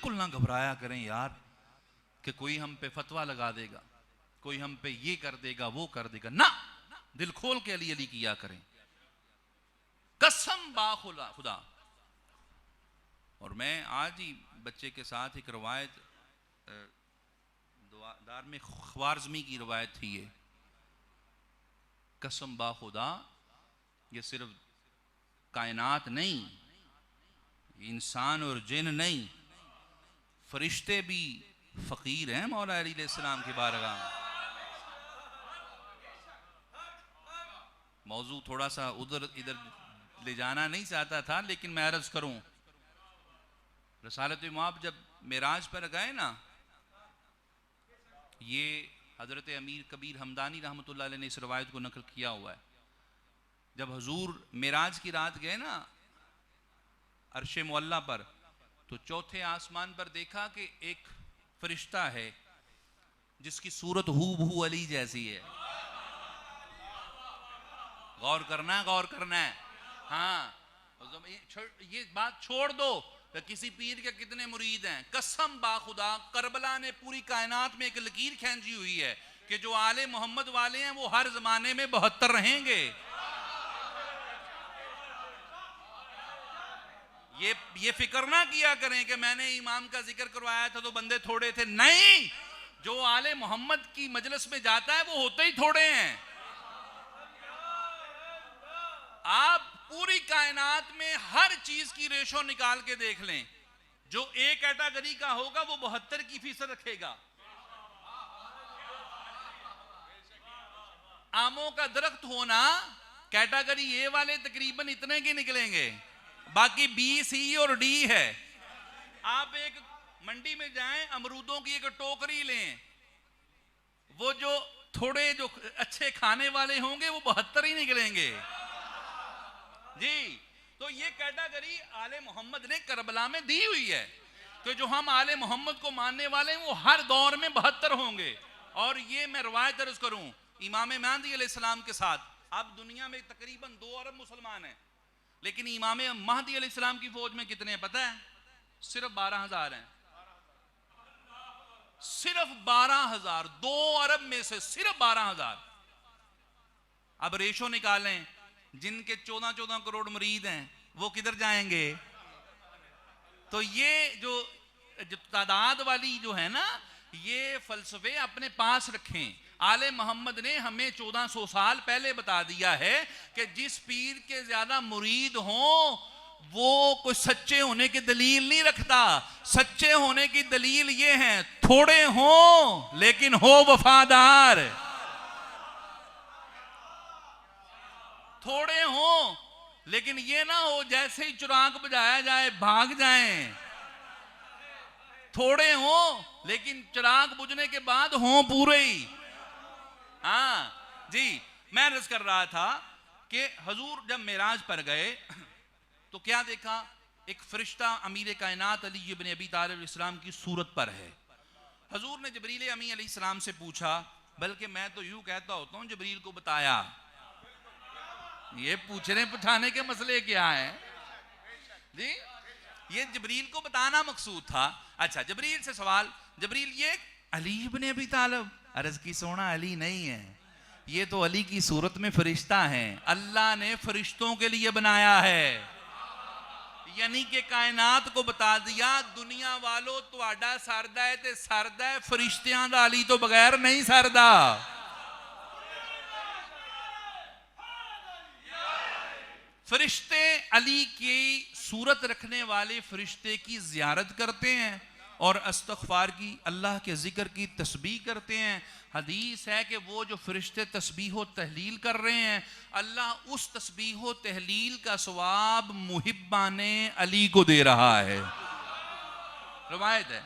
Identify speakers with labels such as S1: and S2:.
S1: बिल्कुल ना घबराया करें यार कि कोई हम पे फतवा लगा देगा, कोई हम पे ये कर देगा वो कर देगा, ना, दिल खोल के अली अली किया करें, कसम बा खुदा। और मैं आज ही बच्चे के साथ एक रवायत, दार में ख्वारज़मी की रवायत थी ये, कसम बा खुदा, ये सिर्फ कायनात नहीं, इंसान और जिन नहीं, फरिश्ते भी फकीर हैं मौला अली अलैहिस्सलाम की बारगाह में। मौजू थोड़ा सा उधर इधर ले जाना नहीं चाहता था, लेकिन मैं अर्ज करूं, रसालत इमाम जब मेराज पर गए ना, ये हजरत अमीर कबीर हमदानी रहमतुल्लाह अलैह ने इस रवायत को नकल किया हुआ है। जब हुजूर मेराज की रात गए ना अर्शे मुअल्ला पर, तो चौथे आसमान पर देखा कि एक फरिश्ता है जिसकी सूरत हूबहू अली जैसी है। गौर करना है, गौर करना है। हाँ, ये बात छोड़ दो कि किसी पीर के कितने मुरीद हैं, कसम बाखुदा करबला ने पूरी कायनात में एक लकीर खींची हुई है कि जो आले मोहम्मद वाले हैं वो हर जमाने में 72 रहेंगे। ये फिक्र ना किया करें कि मैंने इमाम का जिक्र करवाया था तो बंदे थोड़े थे, नहीं, जो आले मोहम्मद की मजलिस में जाता है वो होते ही थोड़े हैं। आप पूरी कायनात में हर चीज की रेशो निकाल के देख लें, जो ए कैटेगरी का होगा वो 72% रखेगा। आमों का दरख्त होना, कैटेगरी ए वाले तकरीबन इतने के निकलेंगे, बाकी बी, सी और डी है। आप एक मंडी में जाएं, अमरूदों की एक टोकरी लें, वो जो थोड़े जो अच्छे खाने वाले होंगे वो 72 ही निकलेंगे जी। तो ये कैटेगरी आले मोहम्मद ने करबला में दी हुई है कि जो हम आले मोहम्मद को मानने वाले हैं वो हर दौर में 72 होंगे। और ये मैं रवायत दर्ज करूं, इमाम महदी अलैहिस्सलाम के साथ अब दुनिया में तकरीबन 2 अरब मुसलमान हैं, लेकिन इमाम महदी अलैहिस्सलाम की फौज में कितने हैं पता है? सिर्फ 12,000 हैं, सिर्फ 12,000, 2 अरब में से सिर्फ 12,000। अब रेशो निकालें, जिनके 14-14 करोड़ मुरीद हैं वो किधर जाएंगे? तो ये जो तादाद वाली जो है ना, ये फलसफे अपने पास रखें। आले मोहम्मद ने हमें 1400 साल पहले बता दिया है कि जिस पीर के ज्यादा मुरीद हों वो कोई सच्चे होने की दलील नहीं रखता। सच्चे होने की दलील ये है, थोड़े हों लेकिन हो वफादार, थोड़े हों लेकिन ये ना हो जैसे ही चिराग बजाया जाए भाग जाएं। थोड़े हों लेकिन चिराग बुझने के बाद हों पूरे ही। हाँ जी, मैं अर्ज कर रहा था कि हुजूर जब मेराज पर गए तो क्या देखा? एक फरिश्ता अमीर कायनात अली इब्न अबी तालिब अलैहिस्सलाम की सूरत पर है। हुजूर ने जबरील अमी अलैहिस्सलाम से पूछा, बल्कि मैं तो यूं कहता होता हूं जबरील को बताया, ये पूछने पुछाने के मसले क्या हैं जी, ये जबरील को बताना मकसूद था। अच्छा, जबरील से सवाल, जबरील ये अली इब्न अबी तालिब, अर्ज की सोना अली नहीं है, ये तो अली की सूरत में फरिश्ता है, अल्लाह ने फरिश्तों के लिए बनाया है। यानी कि कायनात को बता दिया, दुनिया वालों तुहाडा सरदा है ते सरदा है, फरिश्तियां दा अली तो बगैर नहीं सरदा। फरिश्ते अली की सूरत रखने वाले फरिश्ते की ज़ियारत करते हैं और इस्तग़फ़ार की, अल्लाह के ज़िक्र की तस्बीह करते हैं। हदीस है कि वो जो फरिश्ते तस्बीह व तहलील कर रहे हैं, अल्लाह उस तस्बीह व तहलील का सवाब मुहिब्बाने अली को दे रहा है। रवायत है,